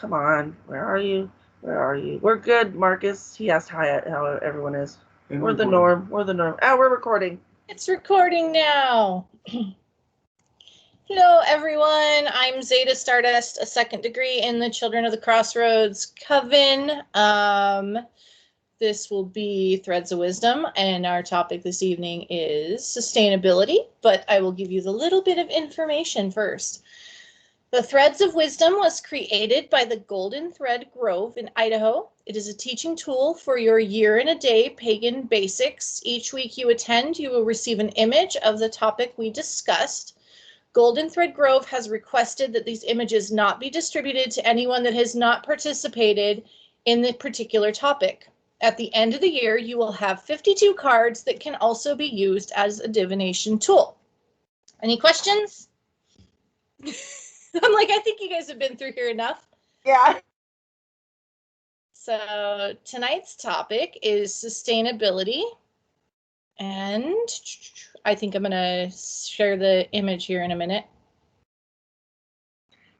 Come on. Where are you? Where are you? We're good, Marcus. He asked how everyone is. And we're the norm. We're the norm. Oh, we're recording. It's recording now. Hello, everyone. I'm Zeta Stardust, a second degree in the Children of the Crossroads Coven. This will be Threads of Wisdom, and our topic this evening is sustainability, but I will give you the little bit of information first. The Threads of Wisdom was created by the Golden Thread Grove in Idaho. It is a teaching tool for your year-in-a-day pagan basics. Each week you attend, you will receive an image of the topic we discussed. Golden Thread Grove has requested that these images not be distributed to anyone that has not participated in the particular topic. At the end of the year, you will have 52 cards that can also be used as a divination tool. Any questions? I'm like, I think you guys have been through here enough. Yeah. So tonight's topic is sustainability. And I think I'm going to share the image here in a minute.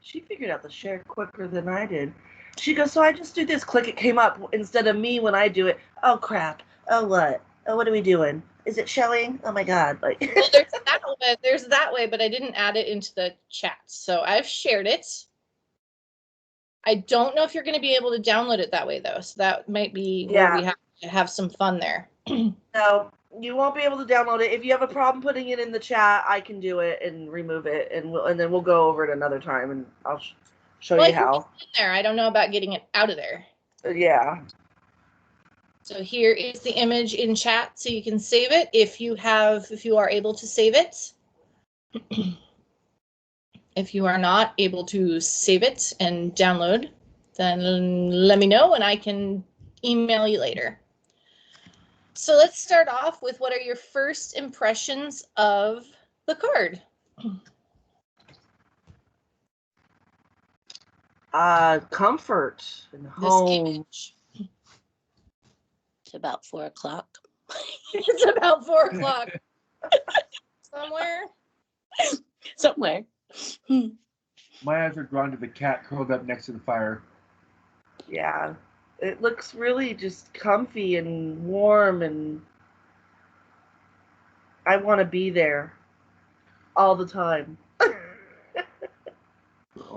She figured out the share quicker than I did. She goes, so I just do this. Click, it came up instead of me when I do it. Oh, crap. Oh, what? Oh, what are we doing? Is it showing? Oh, my God. Like, well, there's that way, but I didn't add it into the chat. So I've shared it. I don't know if you're going to be able to download it that way, though. So that might be where we have to have some fun there. No, you won't be able to download it. If you have a problem putting it in the chat, I can do it and remove it, and then we'll go over it another time, and I'll show you how. In there. I don't know about getting it out of there. Yeah. So here is the image in chat, so you can save it if you are able to save it. If you are not able to save it and download, then let me know and I can email you later. So let's start off with what are your first impressions of the card? Comfort and home. It's about 4 o'clock. It's about 4 o'clock. Somewhere. My eyes are drawn to the cat curled up next to the fire. Yeah. It looks really just comfy and warm, and I want to be there all the time.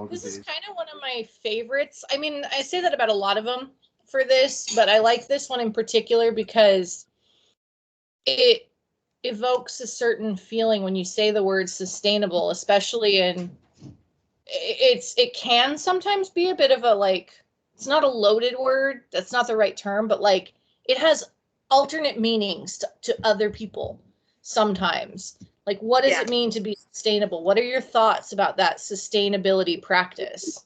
This is kind of one of my favorites. I mean, I say that about a lot of them for this, but I like this one in particular because it evokes a certain feeling when you say the word sustainable, especially in it can sometimes be a bit of a, like, it's not a loaded word, that's not the right term, but like it has alternate meanings to other people sometimes. Like, what does it mean to be sustainable? What are your thoughts about that sustainability practice?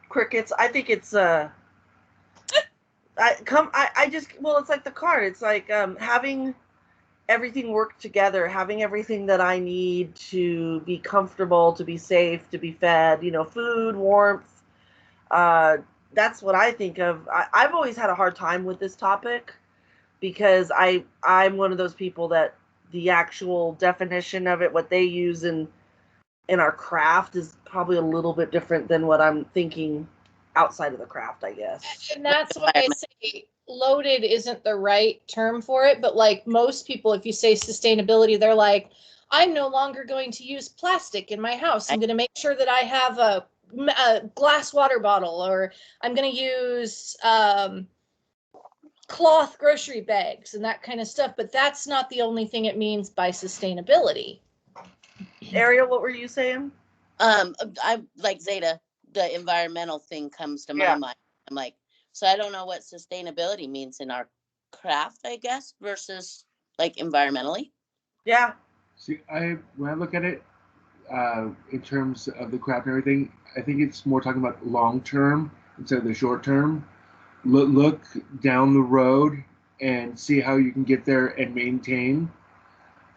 Crickets. I think it's it's like the card. It's like having everything work together, having everything that I need to be comfortable, to be safe, to be fed, food, warmth. That's what I think of. I've always had a hard time with this topic because I'm one of those people that the actual definition of it, what they use in our craft, is probably a little bit different than what I'm thinking outside of the craft, I guess. And that's why I say loaded isn't the right term for it, but like most people, if you say sustainability, they're like, I'm no longer going to use plastic in my house. I'm going to make sure that I have a glass water bottle, or I'm going to use cloth grocery bags and that kind of stuff. But that's not the only thing it means by sustainability. Ariel, what were you saying? I like Zeta. The environmental thing comes to my mind. I'm like, so I don't know what sustainability means in our craft, I guess, versus like environmentally. Yeah. See, when I look at it in terms of the craft and everything, I think it's more talking about long term instead of the short term. Look down the road and see how you can get there and maintain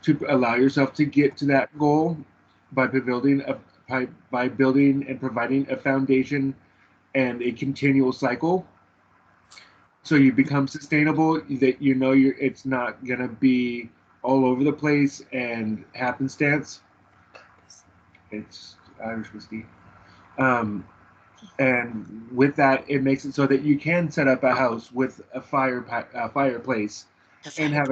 to allow yourself to get to that goal by building and providing a foundation and a continual cycle. So you become sustainable, that it's not gonna be all over the place and happenstance. It's Irish whiskey. And with that, it makes it so that you can set up a house with a fireplace, and have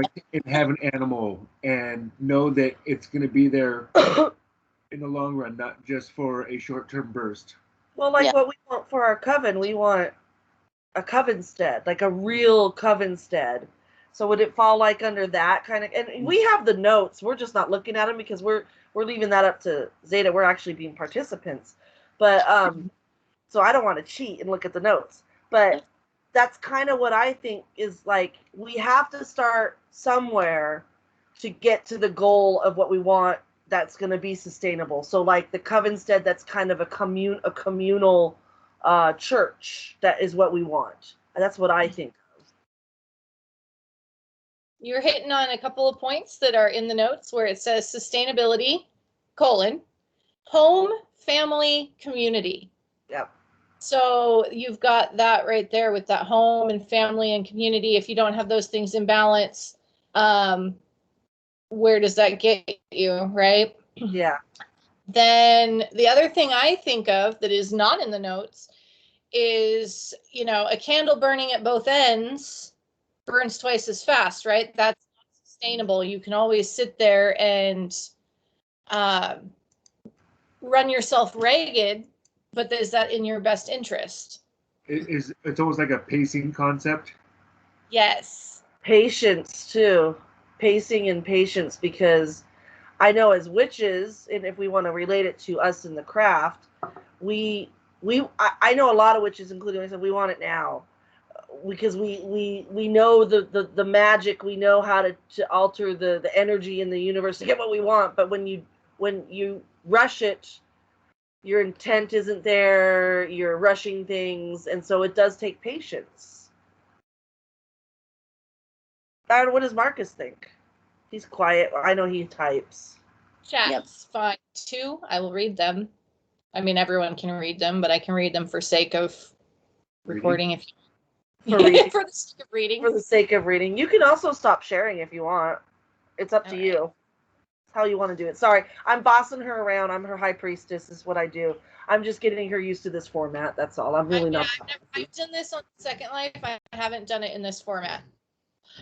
an animal, and know that it's going to be there in the long run, not just for a short-term burst. Well, like Yeah. what we want for our coven, we want a coven stead, like a real coven stead. So would it fall like under that kind of? And we have the notes. We're just not looking at them because we're leaving that up to Zeta. We're actually being participants, but so I don't want to cheat and look at the notes. But that's kind of what I think is like we have to start somewhere to get to the goal of what we want that's going to be sustainable. So like the Covenstead, that's kind of a communal church. That is what we want. And that's what I think of. You're hitting on a couple of points that are in the notes where it says sustainability, home, family, community. Yep. So you've got that right there with that home and family and community. If you don't have those things in balance, where does that get you, right? Yeah. Then the other thing I think of that is not in the notes is, a candle burning at both ends burns twice as fast, right? That's not sustainable. You can always sit there and run yourself ragged, but is that in your best interest? It's almost like a pacing concept. Yes. Patience too. Pacing and patience, because I know as witches, and if we want to relate it to us in the craft, I know a lot of witches, including myself, we want it now. Because we know the magic, we know how to alter the energy in the universe to get what we want, but when you rush it, your intent isn't there, you're rushing things, and so it does take patience. What does Marcus think? He's quiet. I know he types. Chat's fine too. I will read them. I mean, everyone can read them, but I can read them for sake of recording. If for reading. For the sake of reading. For the sake of reading. You can also stop sharing if you want. It's up to you. It's how you want to do it. Sorry, I'm bossing her around. I'm her high priestess, is what I do. I'm just getting her used to this format. That's all. I'm really not. I've done this on Second Life. I haven't done it in this format.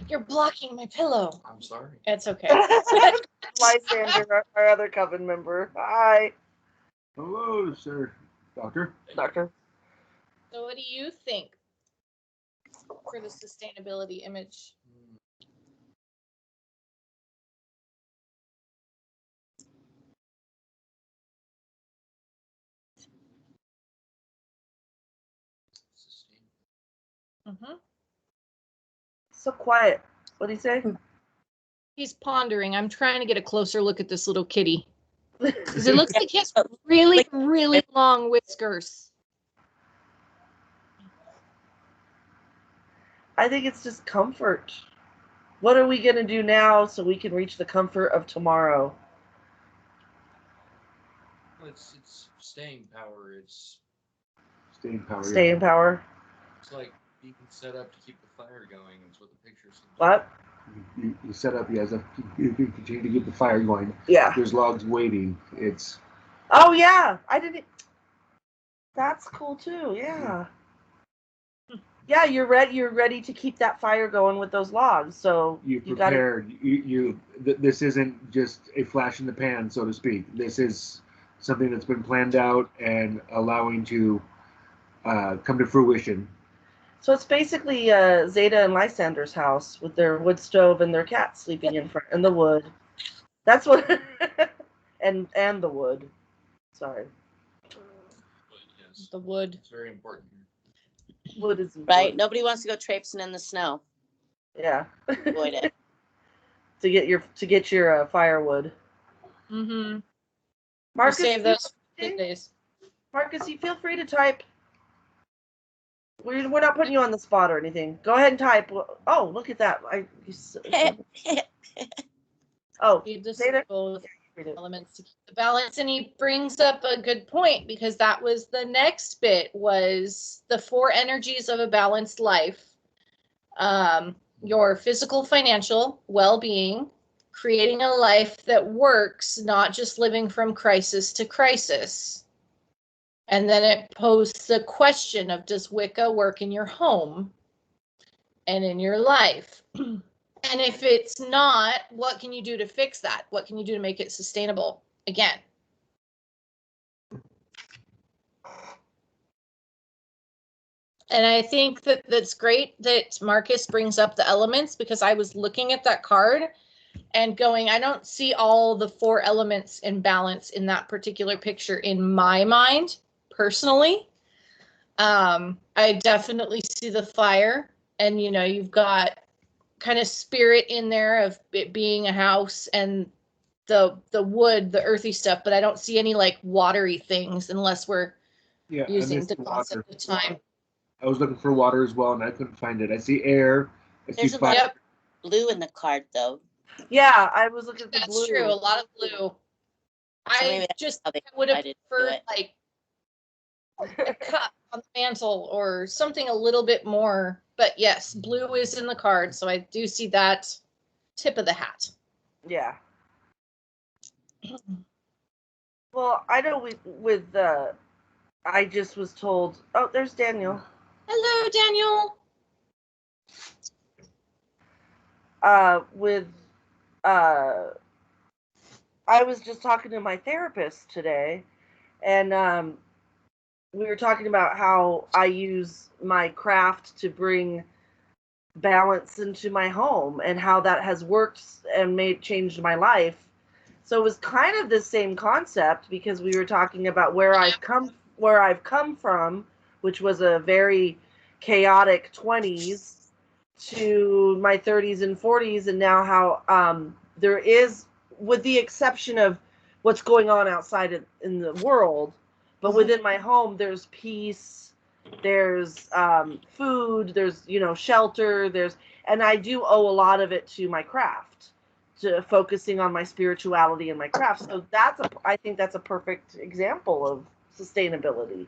You're blocking my pillow. I'm sorry. It's okay. Lysander, our other coven member. Hi. Hello, sir. Doctor. Doctor. So what do you think for the sustainability image? Mm-hmm. So quiet. What do you say? He's pondering. I'm trying to get a closer look at this little kitty. Because it looks like he has really, really long whiskers. I think it's just comfort. What are we going to do now so we can reach the comfort of tomorrow? Well, it's staying power. It's Staying power. Staying power. It's like you can set up to keep the fire going. It's what the picture seems. What? You set up, you can continue to get the fire going. Yeah. There's logs waiting. It's. Oh yeah, I didn't. That's cool too. Yeah. Yeah, you're ready. You're ready to keep that fire going with those logs. So You prepared. This isn't just a flash in the pan, so to speak. This is something that's been planned out and allowing to come to fruition. So it's basically Zeta and Lysander's house with their wood stove and their cat sleeping in front and the wood. That's what. and the wood. Sorry. But yes, The wood. it's very important. Wood is Right? important. Nobody wants to go traipsing in the snow. Yeah. Avoid it. to get your firewood. Mm-hmm. Marcus, We'll save those for good days. Marcus, you feel free to type. We're not putting you on the spot or anything. Go ahead and type. Oh, look at that. Oh, Zeta? Elements to keep the balance, and he brings up a good point, because that was the next bit, was the 4 energies of a balanced life. Your physical, financial well-being, creating a life that works, not just living from crisis to crisis. And then it posed the question of, does Wicca work in your home and in your life? And if it's not, what can you do to fix that? What can you do to make it sustainable again? And I think that's great that Marcus brings up the elements, because I was looking at that card and going, I don't see all the 4 elements in balance in that particular picture in my mind, personally. I definitely see the fire, and you've got kind of spirit in there of it being a house, and the wood, the earthy stuff, but I don't see any like watery things unless we're using the concept of time. I was looking for water as well, and I couldn't find it. I see air. There's a lot of blue in the card, though. Yeah, I was looking for blue. That's true. A lot of blue. I would have preferred like a cup on the mantle or something a little bit more. But yes, blue is in the card, so I do see that tip of the hat. Yeah. Well, I know I just was told. Oh, there's Daniel. Hello, Daniel. I was just talking to my therapist today, and we were talking about how I use my craft to bring balance into my home and how that has worked and changed my life. So it was kind of the same concept, because we were talking about where I've come from, which was a very chaotic 20s to my 30s and 40s, and now how there is, with the exception of what's going on outside in the world, but within my home, there's peace, there's food, there's shelter, and I do owe a lot of it to my craft, to focusing on my spirituality and my craft. So I think that's a perfect example of sustainability.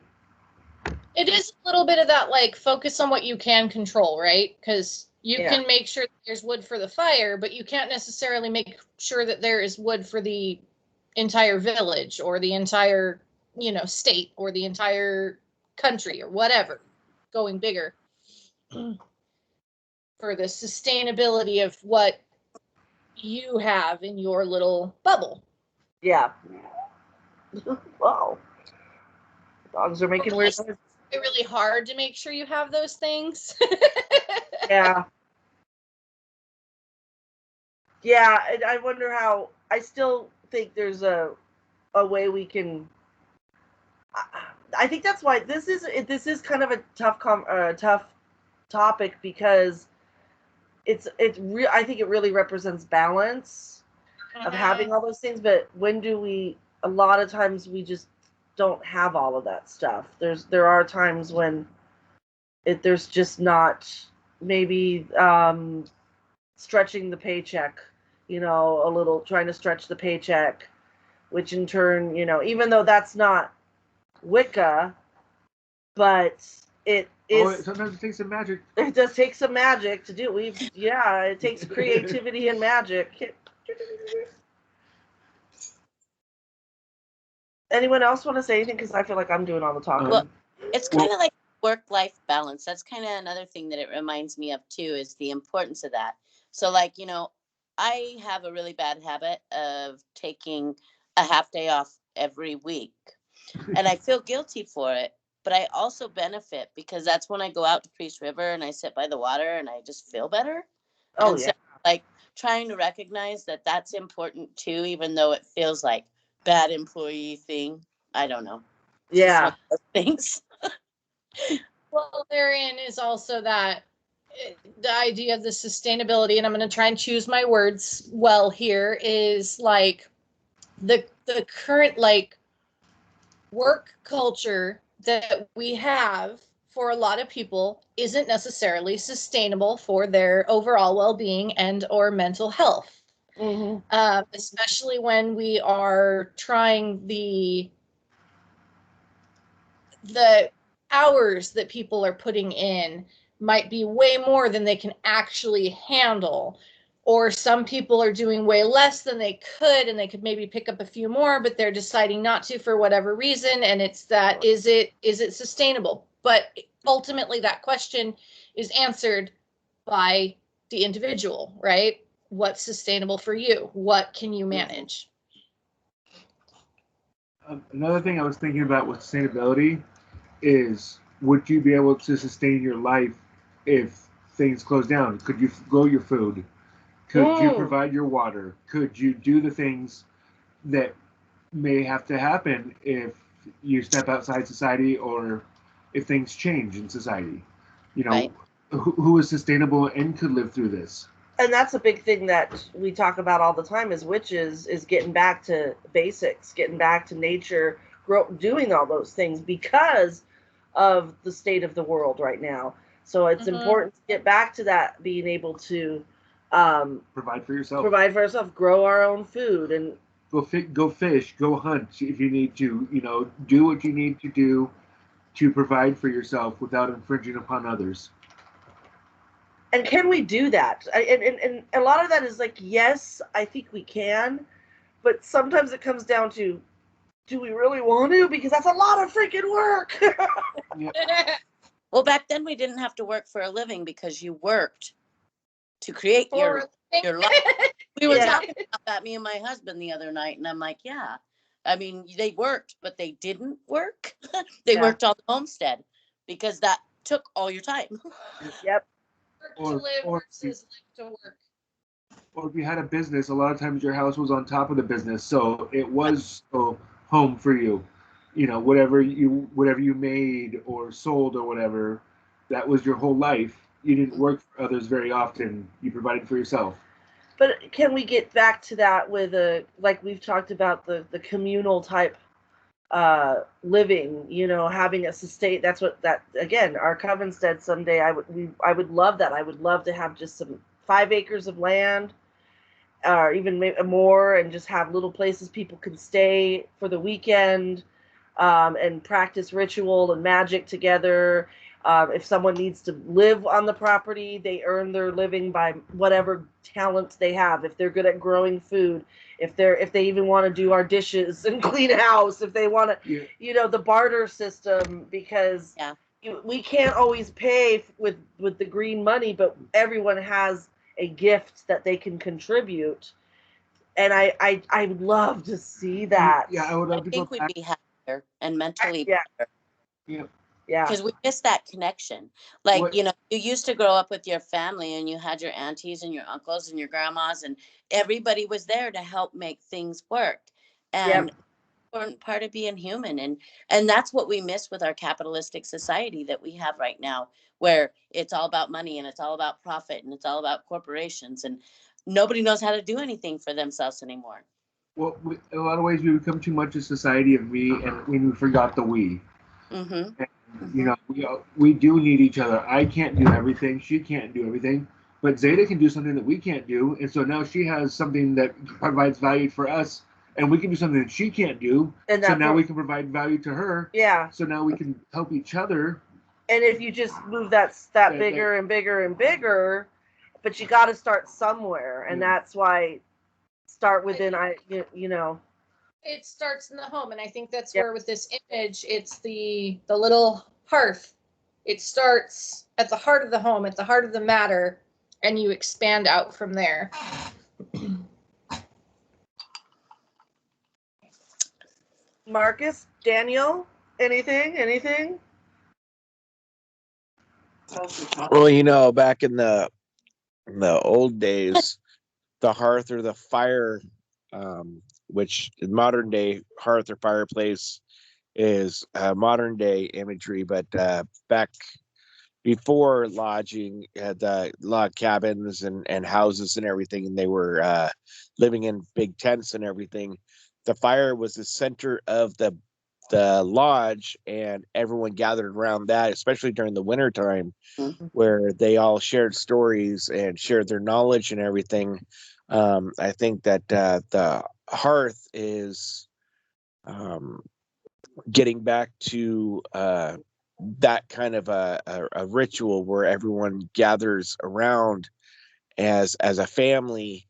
It is a little bit of that, like, focus on what you can control, right? Because you can make sure that there's wood for the fire, but you can't necessarily make sure that there is wood for the entire village or the entire, state or the entire country or whatever, going bigger, for the sustainability of what you have in your little bubble. Yeah. Wow. Dogs are making weird noises. It's really hard to make sure you have those things. Yeah. Yeah, and I wonder how. I still think there's a way we can. I think that's why this is kind of a tough topic, because I think it really represents balance of having all those things. But when do we? A lot of times we just don't have all of that stuff. There are times when there's just not, maybe stretching the paycheck, a little, trying to stretch the paycheck, which in turn, even though that's not Wicca, but it is. Sometimes it takes some magic. It does take some magic to do. It takes creativity and magic. Anyone else want to say anything? Because I feel like I'm doing all the talking. Well, it's kind of like work-life balance. That's kind of another thing that it reminds me of too, is the importance of that. So like, I have a really bad habit of taking a half day off every week, and I feel guilty for it, but I also benefit because that's when I go out to Priest River and I sit by the water and I just feel better. Oh, and yeah. So, like, trying to recognize that that's important too, even though it feels like bad employee thing. I don't know. It's just one of those things. Well, therein is also that the idea of the sustainability, and I'm going to try and choose my words well here, is like the current like work culture that we have for a lot of people isn't necessarily sustainable for their overall well-being and or mental health. Mm-hmm. Especially when we are trying the hours that people are putting in might be way more than they can actually handle, or some people are doing way less than they could, and they could maybe pick up a few more, but they're deciding not to for whatever reason. And it's that, is it sustainable? But ultimately that question is answered by the individual, right? What's sustainable for you? What can you manage? Another thing I was thinking about with sustainability is, would you be able to sustain your life if things close down? Could you grow your food? Could you provide your water? Could you do the things that may have to happen if you step outside society, or if things change in society? You know, Right. who is sustainable and could live through this? And that's a big thing that we talk about all the time as witches, is getting back to basics, getting back to nature, doing all those things because of the state of the world right now. So it's important to get back to that, being able to Provide for yourself. provide for ourselves, grow our own food, and Go fish, go hunt if you need to. You know, do what you need to do to provide for yourself without infringing upon others. and can we do that? And a lot of that is like, yes, I think we can, but sometimes it comes down to, do we really want to? Because that's a lot of freaking work. Well, back then we didn't have to work for a living because you worked to create your life. We were talking about that, me and my husband, the other night, and I'm like, yeah. I mean, they worked, but they didn't work. They worked on the homestead because that took all your time. Yep. Work to live versus live to work. Or if you had a business, a lot of times your house was on top of the business, so it was home for you. You know, whatever you made or sold or whatever, that was your whole life. You didn't work for others very often. You provided for yourself. But can we get back to that with like we've talked about, the communal type living, you know, having a sustain, that's what that, again, our coven said someday. I would love that. I would love to have just some 5 acres of land, or even more, and just have little places people can stay for the weekend, and practice ritual and magic together. If someone needs to live on the property, they earn their living by whatever talents they have. If they're good at growing food, if they even want to do our dishes and clean house, if they want to, you know, the barter system, because we can't always pay with the green money, but everyone has a gift that they can contribute. And I would love to see that. Yeah, I would love to think we'd be happier and mentally better. Yeah. Because we miss that connection. Like, you know, you used to grow up with your family and you had your aunties and your uncles and your grandmas, and everybody was there to help make things work. And important part of being human. And that's what we miss with our capitalistic society that we have right now, where it's all about money and it's all about profit and it's all about corporations, and nobody knows how to do anything for themselves anymore. Well, in a lot of ways, we become too much a society of me, and we forgot the we. Mm-hmm. And, you know, we do need each other. I can't do everything. She can't do everything. But Zeta can do something that we can't do. And so now she has something that provides value for us. And we can do something that she can't do. And so now we can provide value to her. Yeah. So now we can help each other. And if you just move that bigger and bigger and bigger, but you got to start somewhere. And that's why start within, you know. It starts in the home, and I think that's where, with this image, it's the little hearth. It starts at the heart of the home, at the heart of the matter, and you expand out from there. Marcus, Daniel, anything? Well, you know, back in the old days, the hearth or the fire, which in modern day hearth or fireplace is modern day imagery, but back before lodging, had log cabins and houses and everything, and they were living in big tents and everything. The fire was the center of the lodge, and everyone gathered around that, especially during the winter time, where they all shared stories and shared their knowledge and everything. I think that the hearth is getting back to that kind of a ritual where everyone gathers around as a family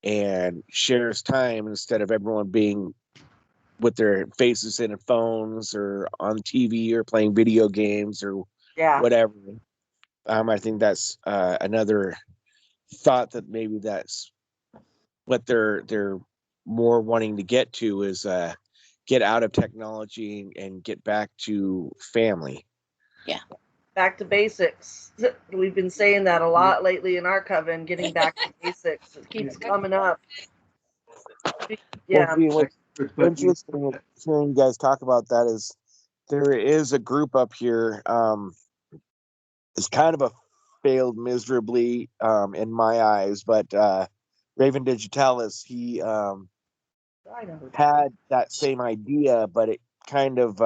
and shares time instead of everyone being with their faces in phones or on TV or playing video games or Yeah. whatever. I think that's another thought that maybe that's what they're more wanting to get to is get out of technology and get back to family. Back to basics. We've been saying that a lot lately in our coven, getting back to basics. It keeps coming up. Yeah. Well, what's interesting hearing you guys talk about that is there is a group up here. It's kind of a failed miserably in my eyes, but Raven Digitalis, he had that same idea, but it kind of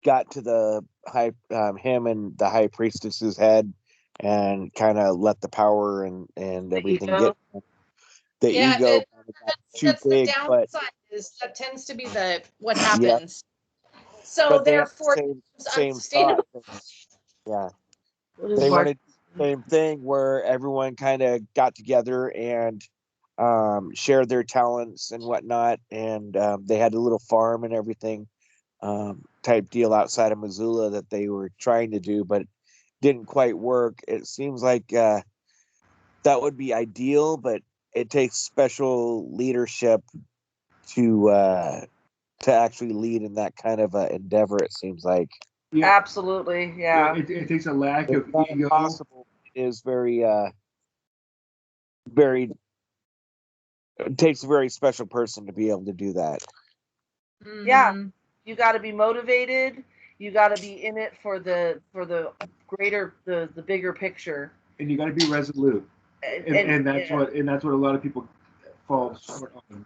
got to the high him and the high priestess's head and kind of let the power and everything ego. get the Yeah, ego too that's big. the But downside is that tends to be what happens. So but they had therefore, the it's same unsustainable. thought. Yeah, What is they Mark? wanted the same thing where everyone kind of got together and shared their talents and whatnot, and they had a little farm and everything type deal outside of Missoula that they were trying to do, but didn't quite work. It seems like that would be ideal, but it takes special leadership to actually lead in that kind of endeavor. It seems like Absolutely. Yeah. It takes a lack it's of not ego. impossible. It is very. It takes a very special person to be able to do that. Yeah. Mhm. You got to be motivated. You got to be in it for the greater the bigger picture. And you got to be resolute. And that's yeah. what a lot of people fall short on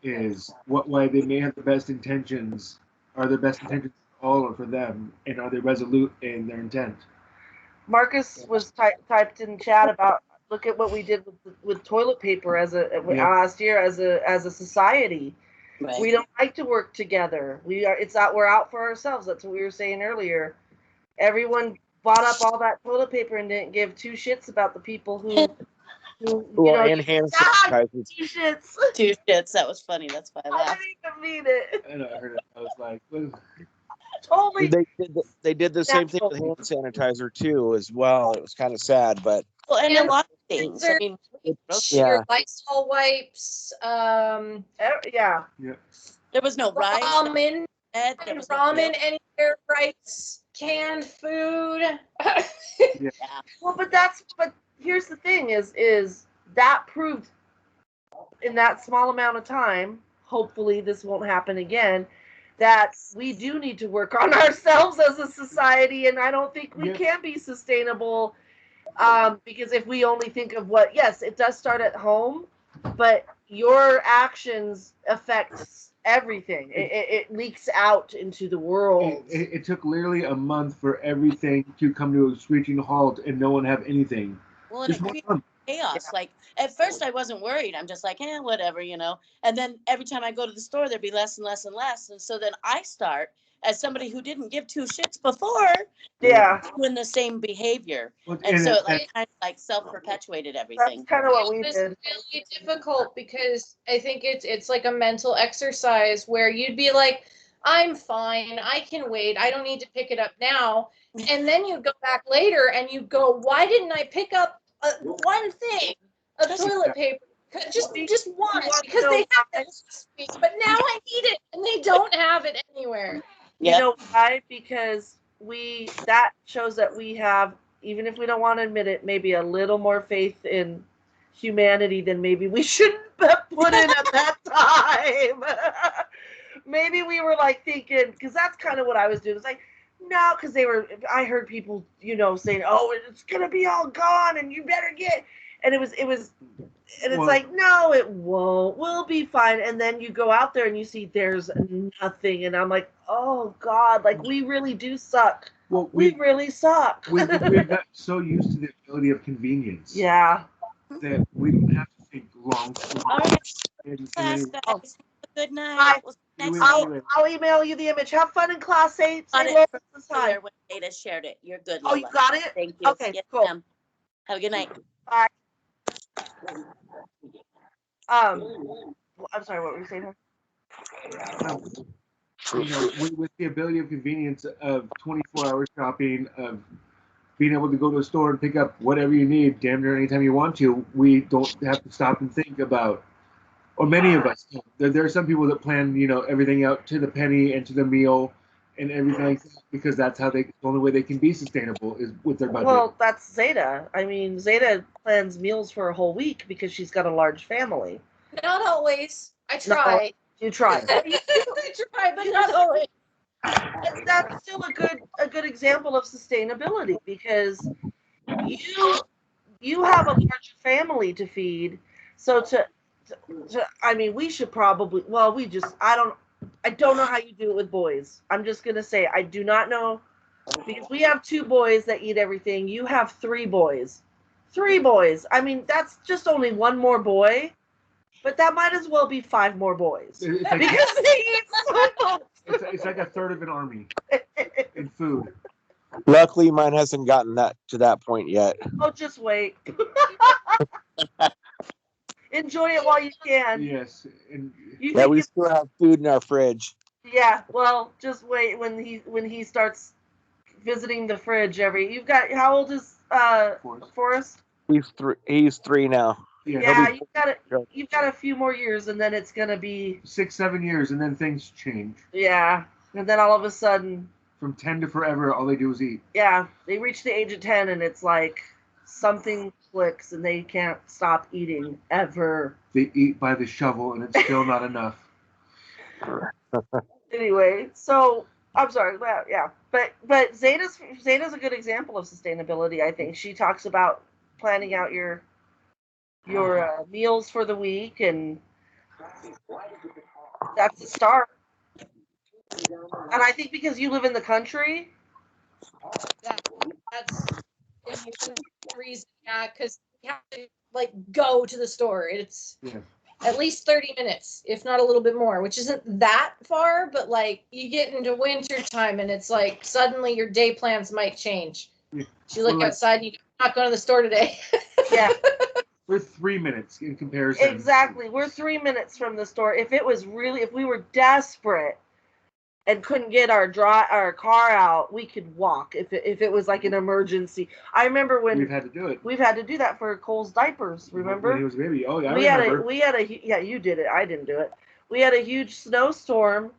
is why they may have the best intentions. Are their best intentions for all or for them, and are they resolute in their intent? Marcus was typed in chat about look at what we did with toilet paper as last year as a society. Right. We don't like to work together. We're out for ourselves. That's what we were saying earlier. Everyone bought up all that toilet paper and didn't give two shits about the people who And hand sanitizer. two shits. Two shits. That was funny. That's why I I laughed. didn't even mean it. And I heard it. I was like, Totally. They did the same thing with hand sanitizer too, as well. It was kind of sad, but Well, and a And lot of things. I mean, your Lysol wipes, Yeah. yeah. there was no rice. ramen, There was no ramen, milk. anywhere rice, canned food. Yeah. Well, but here's the thing: is that proved in that small amount of time. Hopefully, this won't happen again. That we do need to work on ourselves as a society, and I don't think we can be sustainable. Because if we only think of yes, it does start at home, but your actions affect everything. It leaks out into the world. It took literally a month for everything to come to a screeching halt and no one have anything. Well, and it created chaos. Like at first, I wasn't worried. I'm just like, whatever, And then every time I go to the store, there'd be less and less and less. And so then I start as somebody who didn't give two shits before, doing the same behavior, and so it kind of self-perpetuated everything. That's kind of what we It's did. really difficult because I think it's like a mental exercise where you'd be like, I'm fine, I can wait, I don't need to pick it up now, and then you go back later and you go, why didn't I pick up one thing of toilet paper? Just one, because they have it last week, but now I need it and they don't have it anywhere. You know why? Because that shows that we have, even if we don't want to admit it, maybe a little more faith in humanity than maybe we should have put in at that time. Maybe we were like thinking, because that's kind of what I was doing. It's like, no, because I heard people, saying, oh, it's going to be all gone and you better get, and it was, and it's like, no, it won't. We'll be fine. And then you go out there and you see there's nothing. And I'm like, oh, God, like we really do suck. Well, we really suck. We've got so used to the ability of convenience. Yeah. That we don't have to think long. All right. Class, guys. Good night. I'll email you the image. Have fun in class 8. Got it when Ada shared it. You're good, Lola. Oh, you got it? Thank you. Okay, yes, cool. Have a good night. Bye. I'm sorry, what were you saying? With the ability of convenience of 24-hour shopping, of being able to go to a store and pick up whatever you need damn near anytime you want to, we don't have to stop and think about, or many of us. There are some people that plan, everything out to the penny and to the meal and everything like that, because that's the only way they can be sustainable is with their budget. Well, that's Zeta. I mean, Zeta plans meals for a whole week because she's got a large family. Not always. I try. You try. I try, but not always. And that's still a good example of sustainability because you have a large family to feed. So I mean, we should probably, well, I don't know how you do it with boys. I'm just going to say, I do not know, because we have 2 boys that eat everything. You have 3 boys. 3 boys. I mean, that's just only 1 more boy, but that might as well be 5 more boys. It's like, Because they eat so much. it's like a third of an army in food. Luckily, mine hasn't gotten to that point yet. Oh, just wait. Enjoy it while you can. Yes. And Yeah, we still have food in our fridge. Yeah, well, just wait when he starts visiting the fridge you've got, how old is Forrest? He's 3 now. Yeah, you've got a few more years and then it's gonna be 6-7 years and then things change. Yeah. And then all of a sudden, from 10 to forever, all they do is eat. Yeah, they reach the age of 10 and it's like something clicks and they can't stop eating ever. They eat by the shovel and it's still not enough. Anyway, so I'm sorry. Well, yeah, but Zeta's a good example of sustainability. I think she talks about planning out your meals for the week, and that's the start. And I think because you live in the country, that's the reason. Yeah, because you have to go to the store. It's at least 30 minutes, if not a little bit more, which isn't that far, but you get into winter time and it's suddenly your day plans might change. Yeah. You look outside, you're not going to the store today. Yeah. We're 3 minutes in comparison. Exactly. We're 3 minutes from the store. If we were desperate and couldn't get our car out, we could walk if it was an emergency. I remember when we've had to do it. We've had to do that for Cole's diapers. Remember? When he was a baby. Oh yeah, yeah, you did it. I didn't do it. We had a huge snowstorm,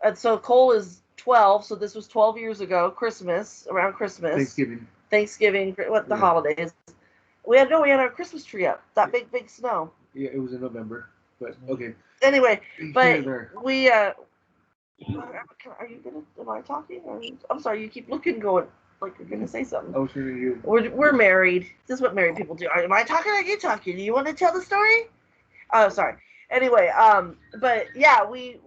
and so Cole is 12. So this was 12 years ago. Around Christmas. Thanksgiving. What the holidays? We had our Christmas tree up. That big snow. Yeah, it was in November. But okay. Anyway, but we. Am I talking? I'm sorry, you keep looking, going like you're gonna say something. Oh, sure you. We're married. This is what married people do. Am I talking or are you talking? Do you want to tell the story? Oh, sorry. Anyway, but yeah, we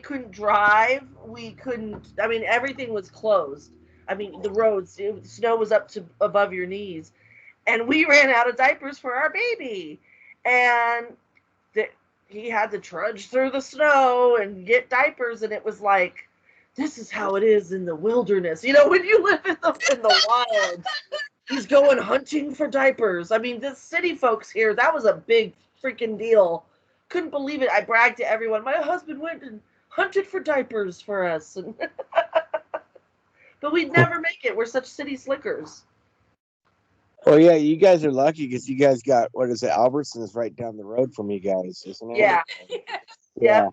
couldn't drive. We couldn't. I mean, everything was closed. I mean, the roads. Snow was up to above your knees, and we ran out of diapers for our baby, and he had to trudge through the snow and get diapers, and it was like, this is how it is in the wilderness. When you live in the wild, he's going hunting for diapers. I mean, the city folks here, that was a big freaking deal. Couldn't believe it. I bragged to everyone. My husband went and hunted for diapers for us. But we'd never make it. We're such city slickers. Oh yeah, you guys are lucky because you guys got, what is it, Albertsons right down the road from you guys, isn't it? Yeah. Yeah.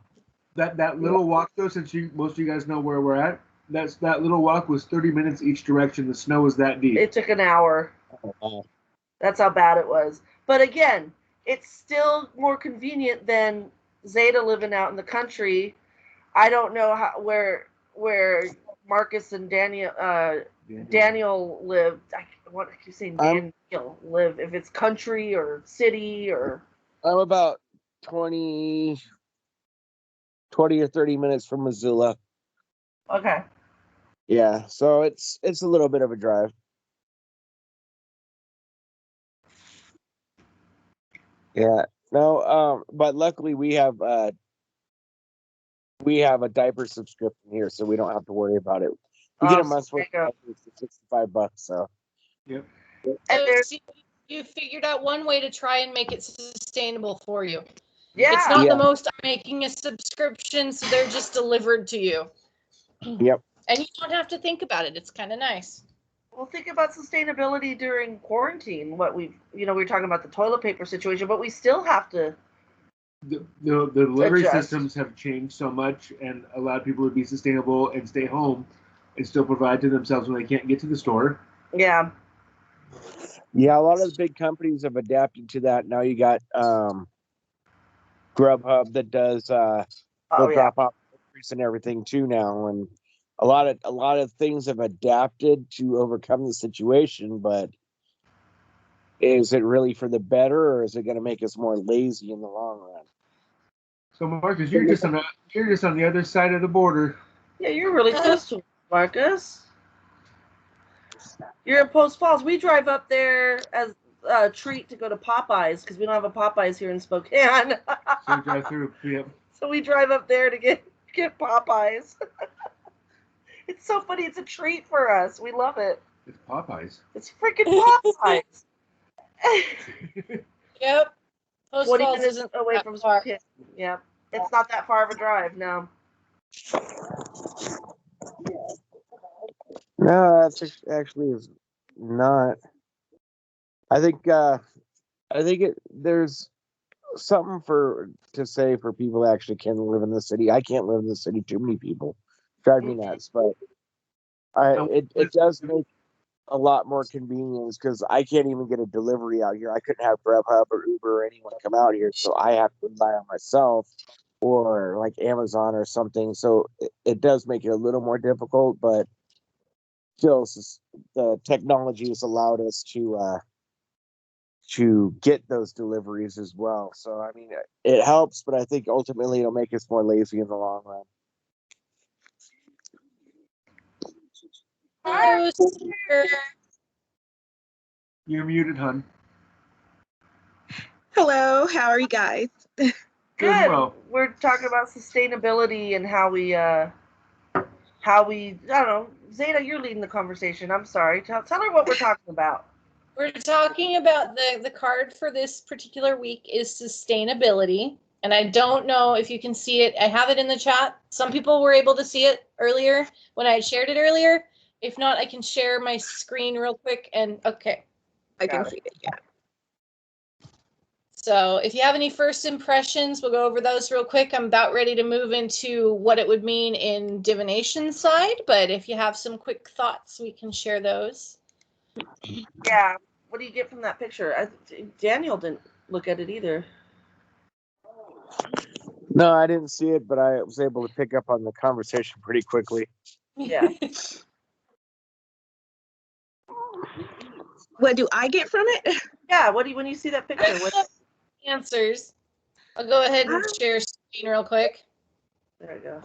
That little walk though, since most of you guys know where we're at, that little walk was 30 minutes each direction. The snow was that deep. It took an hour. Oh. That's how bad it was. But again, it's still more convenient than Zeta living out in the country. I don't know where Marcus and Daniel live. What are you saying? Daniel live? If it's country or city or. I'm about 20 or 30 minutes from Missoula. Okay. Yeah, so it's a little bit of a drive. Yeah. No, but luckily we have a diaper subscription here, so we don't have to worry about it. We get a month's worth of diapers for $65, so. Yep. And You figured out one way to try and make it sustainable for you. Yeah. It's not Yeah. the most I'm making a subscription, so they're just delivered to you. Yep. And you don't have to think about it. It's kind of nice. Well, think about sustainability during quarantine. What we were talking about the toilet paper situation, but we still have to. The delivery Adjust. systems have changed so much and allowed people to be sustainable and stay home and still provide to themselves when they can't get to the store. Yeah. Yeah, a lot of the big companies have adapted to that. Now you got Grubhub that does Oh they'll yeah. drop off deliveries and everything too now, and a lot of things have adapted to overcome the situation. But is it really for the better, or is it going to make us more lazy in the long run? So Marcus, you're just on the other side of the border. Yeah, you're really close to Marcus. You're in Post Falls. We drive up there as a treat to go to Popeyes because we don't have a Popeyes here in Spokane. So you drive through. Yep. So we drive up there to get Popeyes. It's so funny. It's a treat for us. We love it. It's Popeyes. It's freaking Popeyes. Yep. Post 20 Falls minutes isn't away that from far. Spokane. Yeah. It's not that far of a drive, no. No, that's actually is not. I think there's something to say for people that actually can live in the city. I can't live in the city. Too many people drive me nuts, but it does make a lot more convenience because I can't even get a delivery out here. I couldn't have Grubhub or Uber or anyone come out here, so I have to rely on myself or like Amazon or something. So it does make it a little more difficult, but still, the technology has allowed us to get those deliveries as well. So I mean, it helps, but I think ultimately it'll make us more lazy in the long run. Hello, Seeker. You're muted, hun. Hello, how are you guys? Good. Well. We're talking about sustainability and how we I don't know. Zeta, you're leading the conversation. I'm sorry. Tell her what we're talking about. We're talking about the card for this particular week is sustainability. And I don't know if you can see it. I have it in the chat. Some people were able to see it earlier when I had shared it earlier. If not, I can share my screen real quick. And okay. I can see it, yeah. So if you have any first impressions, we'll go over those real quick. I'm about ready to move into what it would mean in divination side. But if you have some quick thoughts, we can share those. Yeah. What do you get from that picture? Daniel didn't look at it either. No, I didn't see it, but I was able to pick up on the conversation pretty quickly. Yeah. What do I get from it? Yeah. When you see that picture? Answers. I'll go ahead and share screen real quick. There we go.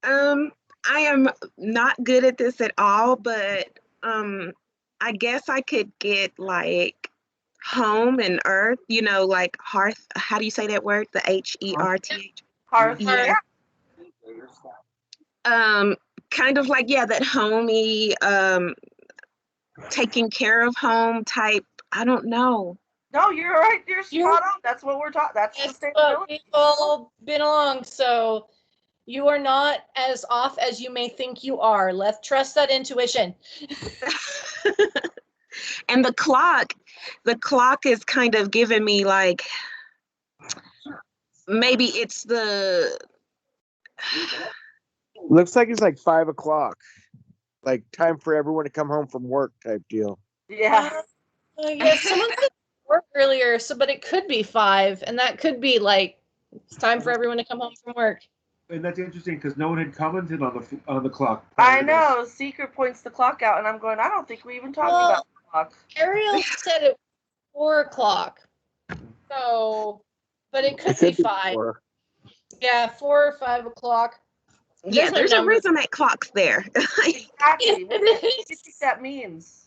I am not good at this at all, but I guess I could get like home and earth, like hearth. How do you say that word? The HERTH. Hearth. Yeah. Kind of like, that homey, taking care of home type. I don't know. No, you're right. You're spot on. That's what we're talking. That's sustainability. We've all been along, so you are not as off as you may think you are. Let's trust that intuition. And the clock is kind of giving me like, maybe it's the. Looks like it's like 5 o'clock, like time for everyone to come home from work type deal. Yeah. Yes, someone said work earlier, but it could be 5, and that could be like it's time for everyone to come home from work. And that's interesting because no one had commented on the clock. I know. Seeker points the clock out, and I'm going, I don't think we even talked about the clock. Ariel said it was 4 o'clock. So, but it could be 5. 4. Yeah, 4 or 5 o'clock. Yeah, there's a reason that clock's there. Exactly. What do you think that means?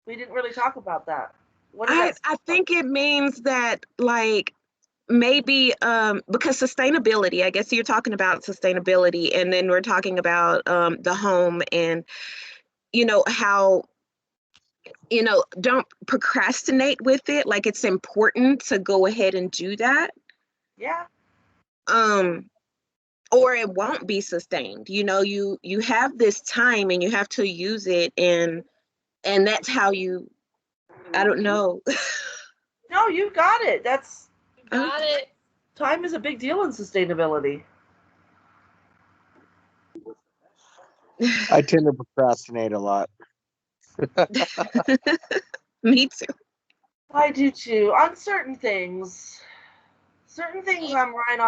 We didn't really talk about that. What does that I think it means that, like, maybe because sustainability, I guess you're talking about sustainability, and then we're talking about the home and how don't procrastinate with it. Like, it's important to go ahead and do that. Yeah. Or it won't be sustained. You have this time and you have to use it, and that's how I don't know. No, you got it. That's Got it. time is a big deal in sustainability. I tend to procrastinate a lot. Me too. I do too. On certain things. Certain things I'm right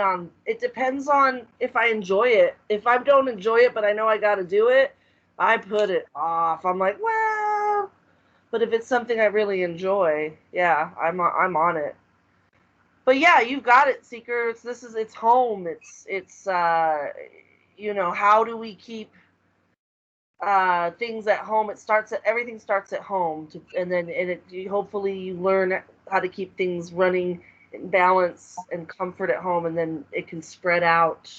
on. It depends on if I enjoy it. If I don't enjoy it, but I know I got to do it, I put it off. I'm like, well, but if it's something I really enjoy, yeah, I'm on it. But yeah, you've got it, Seeker. It's home. It's how do we keep things at home? Everything starts at home, hopefully you learn how to keep things running in balance and comfort at home, and then it can spread out,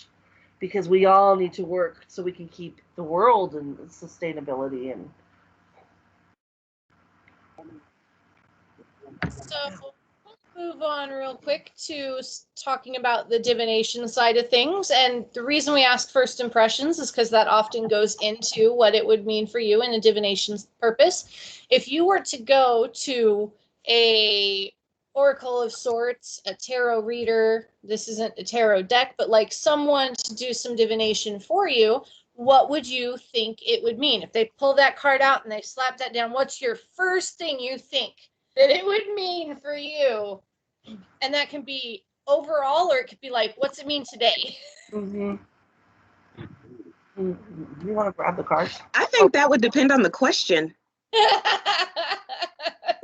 because we all need to work so we can keep the world and sustainability. And So we'll move on real quick to talking about the divination side of things. And the reason we ask first impressions is because that often goes into what it would mean for you in a divination purpose. If you were to go to a oracle of sorts, a tarot reader, this isn't a tarot deck, but like someone to do some divination for you, what would you think it would mean? If they pull that card out and they slap that down, what's your first thing you think that it would mean for you? And that can be overall, or it could be like, what's it mean today? you want to grab the cards? I think that would depend on the question.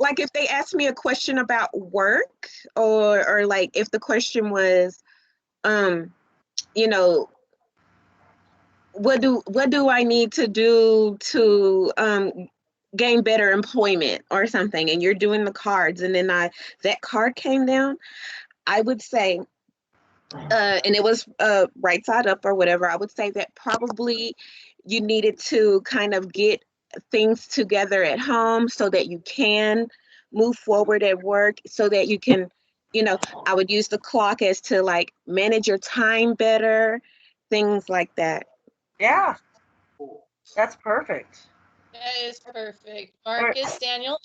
Like, if they asked me a question about work, or like if the question was, what do I need to do to gain better employment or something, and you're doing the cards, and then that card came down, I would say, and it was right side up or whatever, I would say that probably you needed to kind of get things together at home so that you can move forward at work, so that you can, I would use the clock as to like manage your time better, things like that. Yeah, that's perfect. That is perfect. Marcus, Daniel,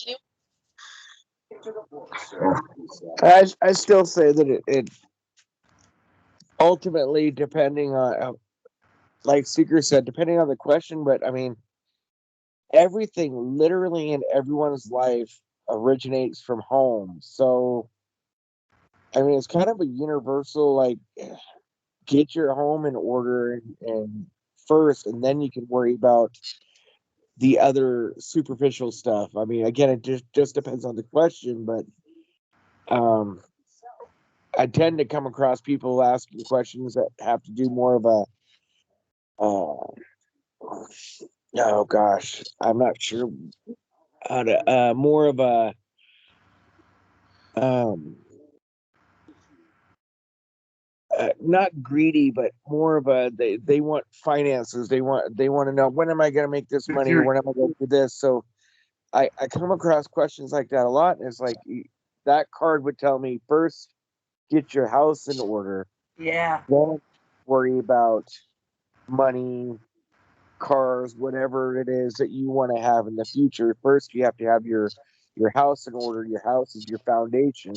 I still say that it ultimately, depending on, like Seeker said, depending on the question, but I mean, everything literally in everyone's life originates from home. So, I mean, it's kind of a universal, like, get your home in order and first, and then you can worry about the other superficial stuff. I mean, again, it just depends on the question, but I tend to come across people asking questions that have to do more of a oh gosh, I'm not sure how to more of a um not greedy, but more of a they want finances. They want to know, when am I going to make this money, or when am I going to do this. So I come across questions like that a lot, and it's like that card would tell me, first get your house in order, Yeah. don't worry about money, cars, whatever it is that you want to have in the future. First, you have to have your house in order. Your house is your foundation.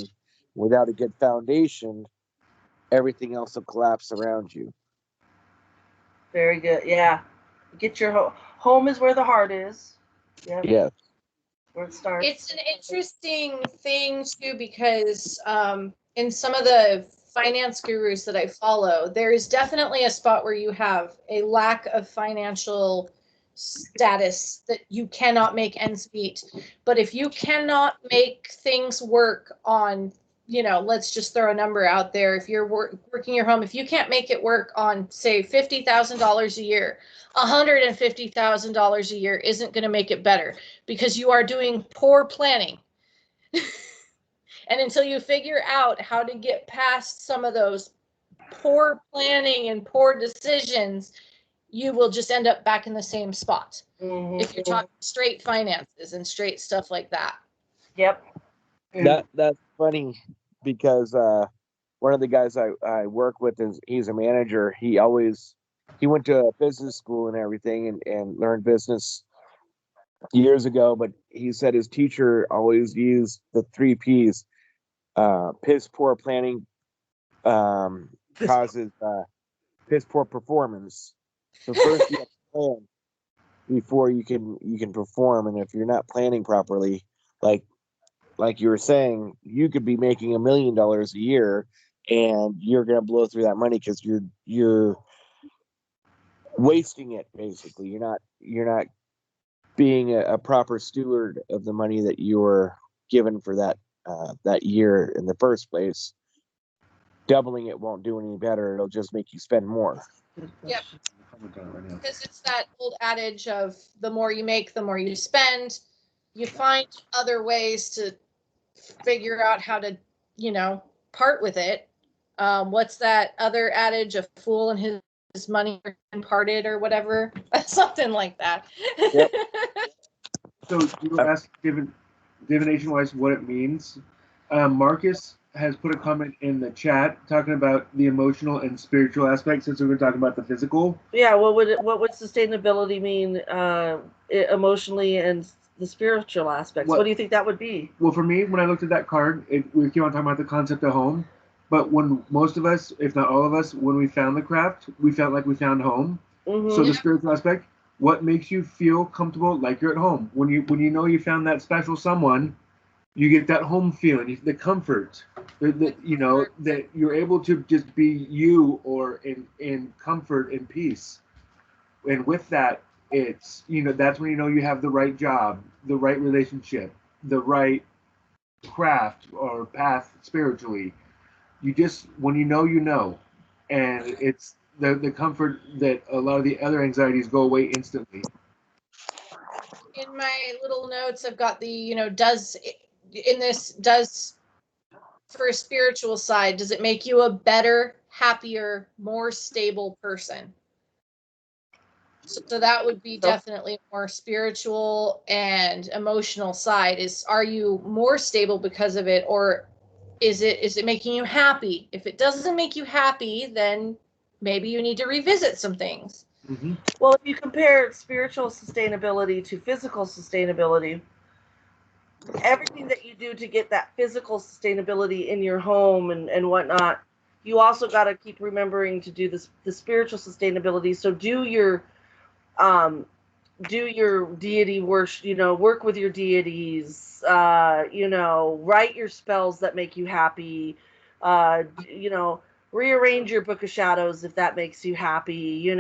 Without a good foundation, everything else will collapse around you. Very good. Yeah. Get your home is where the heart is. Yep. Yeah. Where it starts. it's an interesting thing too, because in some of the finance gurus that I follow, there is definitely a spot where you have a lack of financial status that you cannot make ends meet. But if you cannot make things work on, let's just throw a number out there. If you're working your home, if you can't make it work on, say, $50,000 a year, $150,000 a year isn't going to make it better, because you are doing poor planning. And until you figure out how to get past some of those poor planning and poor decisions, you will just end up back in the same spot. Mhm. If you're talking straight finances and straight stuff like that. Yep. And That's funny because one of the guys I work with he's a manager. He went to a business school and everything and learned business years ago, but he said his teacher always used the 3 P's. Piss poor planning causes piss poor performance. So first you have to plan before you can perform, and if you're not planning properly, like you were saying, you could be making $1 million a year, and you're gonna blow through that money because you're wasting it. Basically, you're not being a proper steward of the money that you're given for that year in the first place. Doubling it won't do any better. It'll just make you spend more. Yep. Because it's that old adage of the more you make, the more you spend. You find other ways to figure out how to, part with it. What's that other adage? A fool and his money imparted or whatever? Something like that. Yep. so you asked divination-wise what it means. Marcus has put a comment in the chat talking about the emotional and spiritual aspects, since we're going to talk about the physical. Yeah. What would sustainability mean emotionally and the spiritual aspects? What do you think that would be? Well, for me, when I looked at that card, we keep on talking about the concept of home. But when most of us, if not all of us, when we found the craft, we felt like we found home. Mhm. So the spiritual aspect, what makes you feel comfortable like you're at home? When you know you found that special someone, you get that home feeling, the comfort, that you're able to just be you, or in comfort and peace. And with that, it's that's when you have the right job, the right relationship, the right craft or path spiritually. You just when you know, and it's the comfort that a lot of the other anxieties go away instantly. In my little notes, I've got the, does for a spiritual side, does it make you a better, happier, more stable person? So that would be definitely more spiritual and emotional side. Are you more stable because of it, or is it making you happy? If it doesn't make you happy, then maybe you need to revisit some things. Mm-hmm. Well, if you compare spiritual sustainability to physical sustainability, everything that you do to get that physical sustainability in your home and whatnot, you also got to keep remembering to do the spiritual sustainability. So do your deity worship, work with your deities, write your spells that make you happy, rearrange your book of shadows if that makes you happy,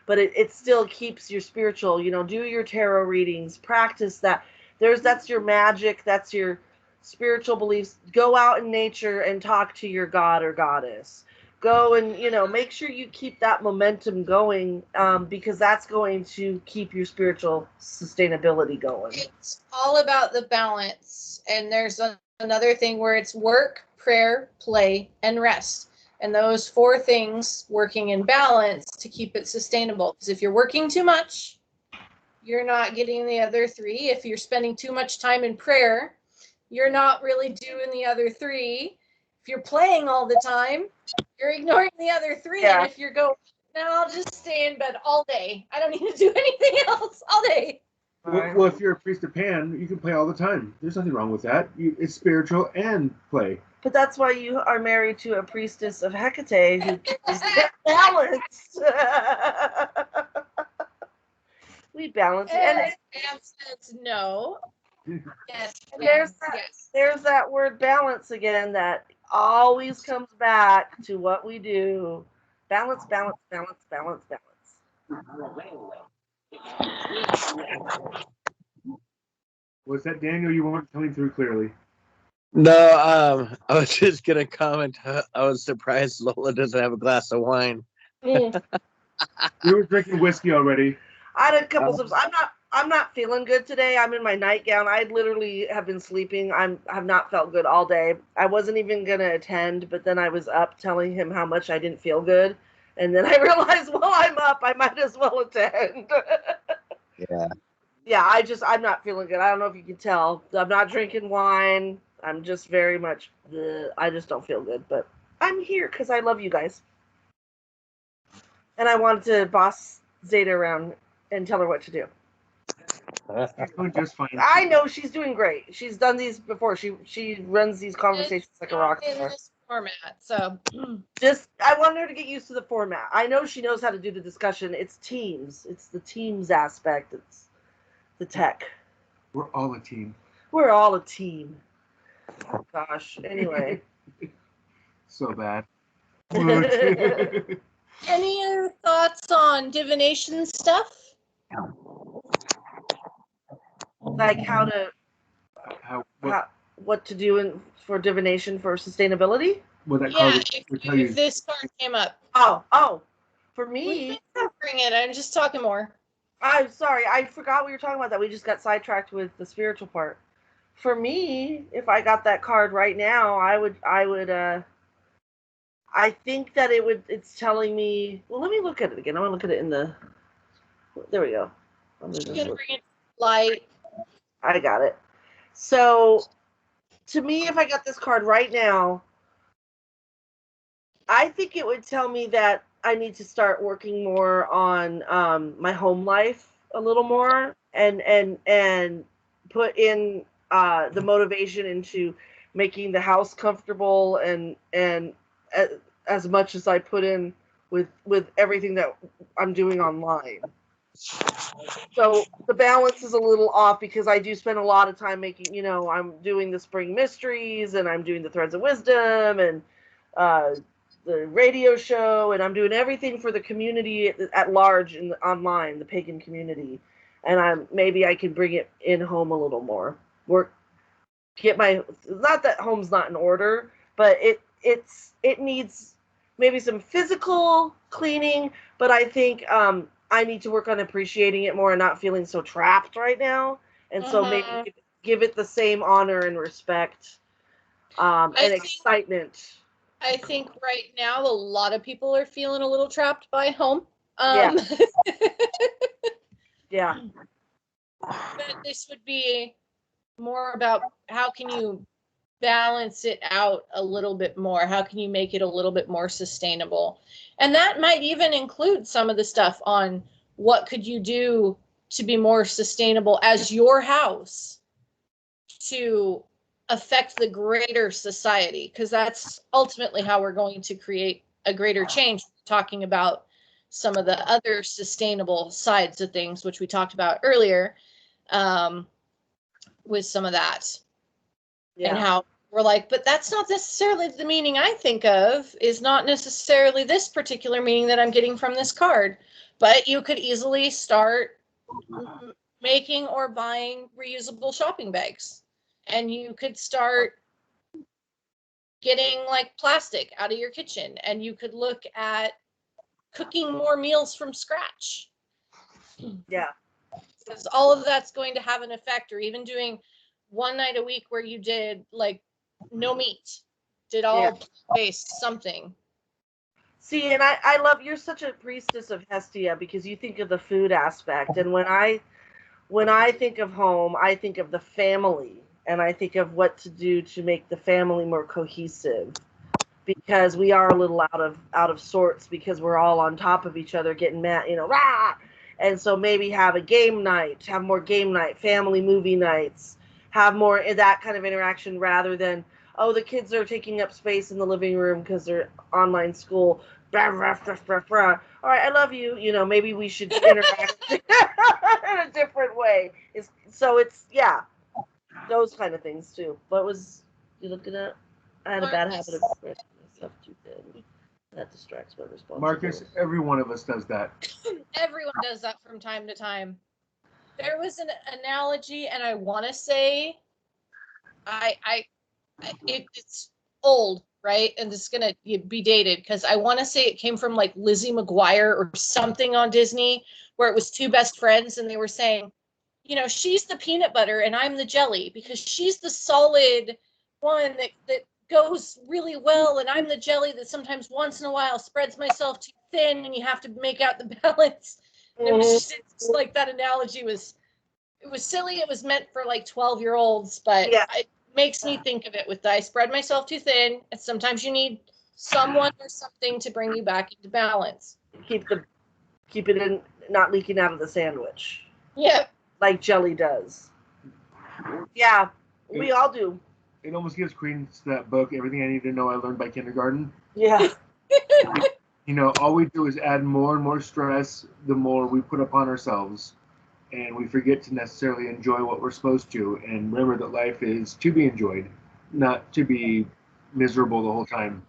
but it still keeps your spiritual, do your tarot readings, practice that. That's your magic, that's your spiritual beliefs. Go out in nature and talk to your god or goddess. Go and make sure you keep that momentum going, because that's going to keep your spiritual sustainability going. It's all about the balance, and there's another thing where it's work, prayer, play, and rest, and those 4 things working in balance to keep it sustainable. Because if you're working too much, you're not getting the other 3. If you're spending too much time in prayer, you're not really doing the other 3. If you're playing all the time, you're ignoring the other 3. Yeah. And if you're going, no, I'll just stay in bed all day, I don't need to do anything else all day. Well, if you're a priest of Pan, you can play all the time. There's nothing wrong with that. It's spiritual and play. But that's why you are married to a priestess of Hecate who keeps it balanced. We balance it. And says no. Yes. There's that word balance again that always comes back to what we do. Balance, balance, balance, balance, balance. Was that Daniel? You weren't coming through clearly. No, I was just gonna comment. I was surprised Lola doesn't have a glass of wine. We were drinking whiskey already. I had a couple of. I'm not feeling good today. I'm in my nightgown. I literally have been sleeping. have not felt good all day. I wasn't even gonna attend, but then I was up telling him how much I didn't feel good, And then I realized, well, I'm up. I might as well attend. Yeah. Yeah, I'm not feeling good. I don't know if you can tell. I'm not drinking wine. I'm just very much, I just don't feel good. But I'm here because I love you guys. And I wanted to boss Zeta around and tell her what to do. She's doing just fine. I know she's doing great. She's done these before. She runs these conversations like a rock in star. this format. So Just I want her to get used to the format. I know she knows how to do the discussion. It's teams. It's the teams aspect. It's the tech. We're all a team. We're all a team. Oh, gosh. Anyway. So bad. any other thoughts on divination stuff? Like how to what to do for divination for sustainability? What that Yeah, card would tell you. if this card came up. Oh. For We've me, been covering it. I'm just talking more. I'm sorry. I forgot we were talking about that. We just got sidetracked with the spiritual part. For me, if I got that card right now, I would I think that it's telling me, well, let me look at it again. I want to look at it in the, there we go. She's going to bring it to light. I got it. So, to me, if I got this card right now, I think it would tell me that I need to start working more on my home life a little more and put in the motivation into making the house comfortable and as much as I put in with everything that I'm doing online. So the balance is a little off because I do spend a lot of time making, I'm doing the spring mysteries and I'm doing the threads of wisdom and the radio show, and I'm doing everything for the community at large in online, the pagan community. And maybe I can bring it in home a little more. Not that home's not in order, but it needs maybe some physical cleaning, but I think I need to work on appreciating it more and not feeling so trapped right now. And so maybe give it the same honor and respect and excitement. I think right now a lot of people are feeling a little trapped by home. Yeah. Yeah. But this would be more about how can you balance it out a little bit more? How can you make it a little bit more sustainable? And that might even include some of the stuff on what could you do to be more sustainable as your house to affect the greater society, because that's ultimately how we're going to create a greater change. Talking about some of the other sustainable sides of things, which we talked about earlier, with some of that. Yeah. And how we're like, but that's not necessarily the meaning I think of, is not necessarily this particular meaning that I'm getting from this card. But you could easily start making or buying reusable shopping bags. And you could start getting like plastic out of your kitchen, and you could look at cooking more meals from scratch. Yeah. Because all of that's going to have an effect, or even doing one night a week where you did like no meat, did all plant-based something. See, and I love, you're such a priestess of Hestia because you think of the food aspect. And when I think of home, I think of the family. And I think of what to do to make the family more cohesive, because we are a little out of sorts because we're all on top of each other getting mad, rah! And so maybe have a game night, have more game night, family movie nights, have more of that kind of interaction rather than, oh, the kids are taking up space in the living room because they're online school. Blah, blah, blah, blah, blah. All right, I love you. Maybe we should interact in a different way. So it's, yeah. Those kind of things too. What was you looking at? I had a bad habit of expressing myself too thin. That distracts my responsibility. Marcus, every one of us does that. Everyone does that from time to time. There was an analogy, and I want to say, it's old, right? And it's gonna be dated because I want to say it came from like Lizzie McGuire or something on Disney, where it was two best friends, and they were saying, she's the peanut butter and I'm the jelly because she's the solid one that goes really well, and I'm the jelly that sometimes once in a while spreads myself too thin, and you have to make out the balance. And it was just like that analogy was, it was silly. It was meant for like 12-year-olds, but Yeah. it makes me think of it with I spread myself too thin, and sometimes you need someone or something to bring you back into balance. Keep it in, not leaking out of the sandwich. Yeah. Like jelly does. Yeah, we all do. It almost gives credence to that book, Everything I Need to Know I Learned by Kindergarten. Yeah. You know, all we do is add more and more stress the more we put upon ourselves. And we forget to necessarily enjoy what we're supposed to. And remember that life is to be enjoyed, not to be miserable the whole time.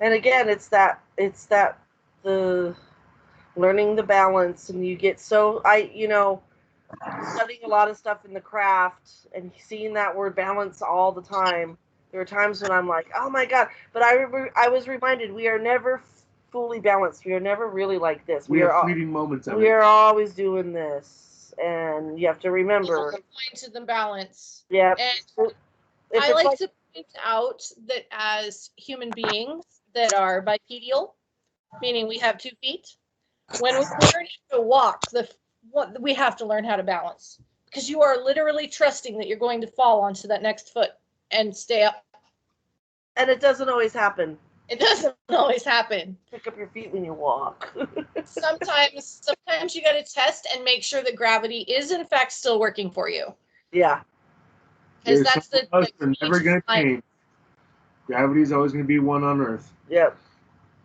And again, it's that the learning the balance, and you get so studying a lot of stuff in the craft and seeing that word balance all the time. There are times when I'm like, oh my God, but I was reminded we are never fully balanced. We are never really like this. We have fleeting moments of we it. are always doing this, and you have to remember. Point to the balance. Yeah. And I like to point out that as human beings that are bipedal, meaning we have 2 feet, when we learn to walk, we have to learn how to balance, because you are literally trusting that you're going to fall onto that next foot and stay up. And it doesn't always happen. It doesn't always happen. Pick up your feet when you walk. Sometimes you got to test and make sure that gravity is in fact still working for you. Yeah. Because that's the never going to change. Gravity is always going to be one on Earth. Yep.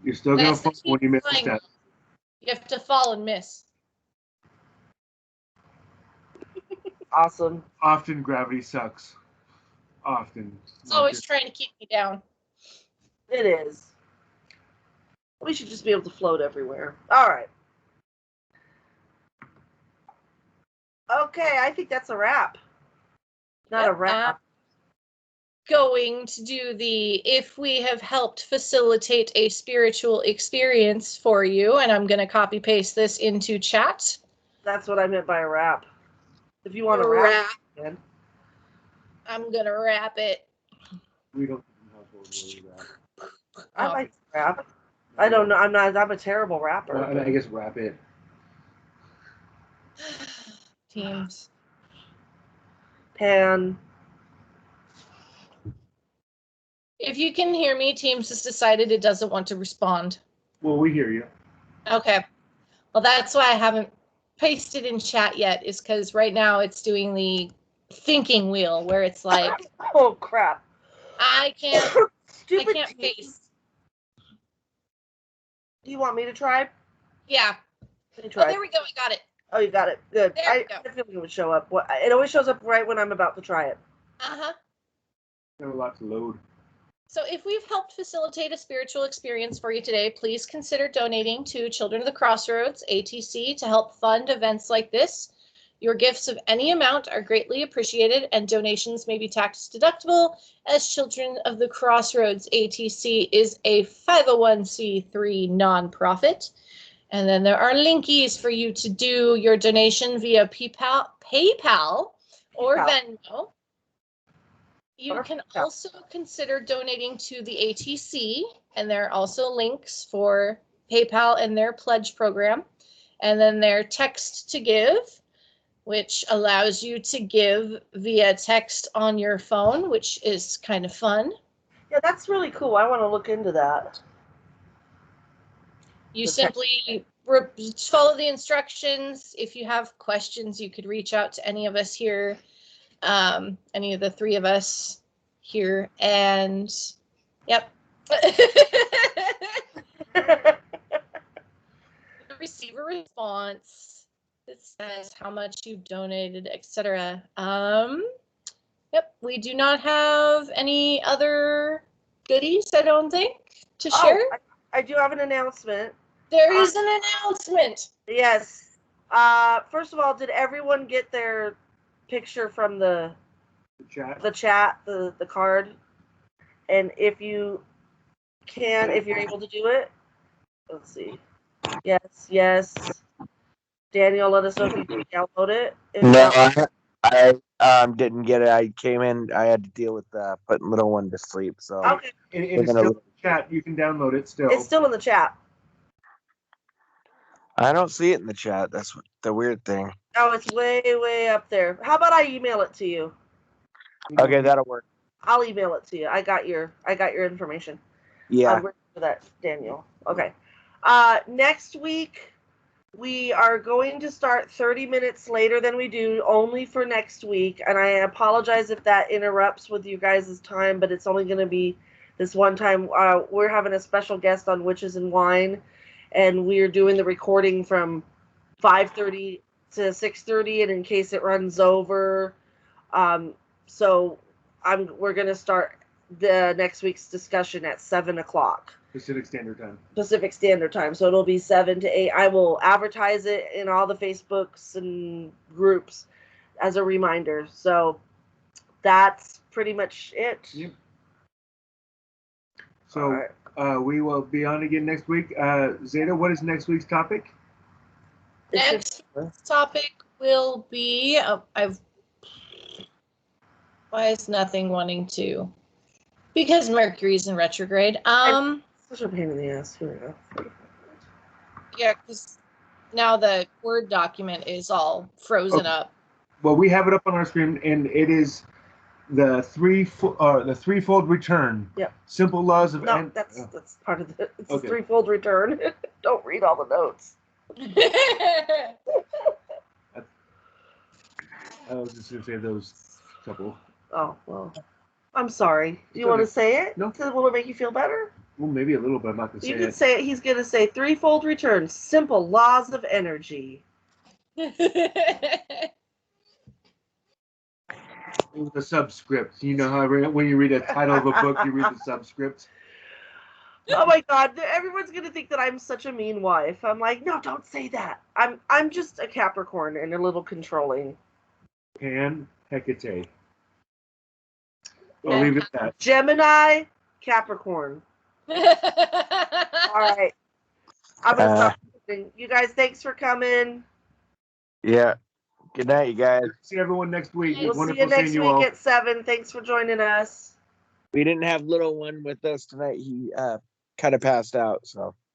You're still going to fall when you miss a step. You have to fall and miss. Awesome. Often gravity sucks. Often. It's always trying to keep me down. It is. We should just be able to float everywhere. All right. Okay, I think that's a wrap. Not a wrap. Going to do the if we have helped facilitate a spiritual experience for you, and I'm going to copy paste this into chat. That's what I meant by a wrap. If you want to wrap, again. I'm going to wrap it. We don't really rap. I like to rap. I don't know. I'm a terrible rapper. Well, I guess rap it. Teams. Pan. If you can hear me, Teams has decided it doesn't want to respond. Well, we hear you. Okay. Well, that's why I haven't pasted in chat yet, is because right now it's doing the thinking wheel where it's like, oh crap, I can't paste. Do you want me to try? Yeah. Try. Oh, there we go. I got it. Oh, you got it. Good. There we go. I feel like it would show up. It always shows up right when I'm about to try it. Uh-huh. Have a lot to load. So if we've helped facilitate a spiritual experience for you today, please consider donating to Children of the Crossroads, ATC, to help fund events like this. Your gifts of any amount are greatly appreciated, and donations may be tax deductible, as Children of the Crossroads, ATC, is a 501c3 nonprofit. And then there are linkies for you to do your donation via PayPal or Venmo. You can also consider donating to the ATC, and there are also links for PayPal and their pledge program. And then their text to give, which allows you to give via text on your phone, which is kind of fun. Yeah, that's really cool. I want to look into that. You simply follow the instructions. If you have questions, you could reach out to any of us here. Any of the 3 of us here, and yep. Receive a response that says how much you donated, etc. Yep, we do not have any other goodies, I don't think, to share. I do have an announcement. There is an announcement. Yes. First of all, did everyone get their picture from the chat, the card? And if you're able to do it, let's see. Yes. Daniel, let us know if you can download it. No, I I didn't get it. I came in. I had to deal with putting little one to sleep. So Okay. And it's still in the chat. You can download it still. It's still in the chat. I don't see it in the chat. That's the weird thing. Oh, it's way up there. How about I email it to you? Okay, that'll work. I'll email it to you. I got your information. Yeah. I'm ready for that, Daniel. Okay. Next week we are going to start 30 minutes later than we do, only for next week. And I apologize if that interrupts with you guys' time, but it's only going to be this one time. We're having a special guest on Witches and Wine, and we're doing the recording from 5:30 to 6:30, and in case it runs over, so we're going to start the next week's discussion at 7 o'clock. Pacific Standard Time. So it'll be 7 to 8. I will advertise it in all the Facebooks and groups as a reminder. So that's pretty much it. Yep. So right. We will be on again next week. Zeta, what is next week's topic? Next topic will be why is nothing wanting to? Because Mercury's in retrograde. Such a pain in the ass. Here we go. Yeah, because now the Word document is all frozen up. Well, we have it up on our screen, and it is the threefold return. Yep. Simple laws of. No, that's part of the. It's a threefold return. Don't read all the notes. I was just gonna say those couple. Oh well, I'm sorry. Do you want to say it? No. Will it make you feel better? Well, maybe a little, but I'm not gonna say it. You can say it. He's gonna say threefold return. Simple laws of energy. The subscript. You know how when you read a title of a book, you read the subscript. Oh my God! Everyone's gonna think that I'm such a mean wife. I'm like, no, don't say that. I'm just a Capricorn and a little controlling. Pan Hecate. I'll leave it at that. Gemini, Capricorn. All right. I'm gonna stop. You guys, thanks for coming. Yeah. Good night, you guys. See everyone next week. We'll Wonderful see you next seeing week you all. at 7. Thanks for joining us. We didn't have little one with us tonight. He kind of passed out. So.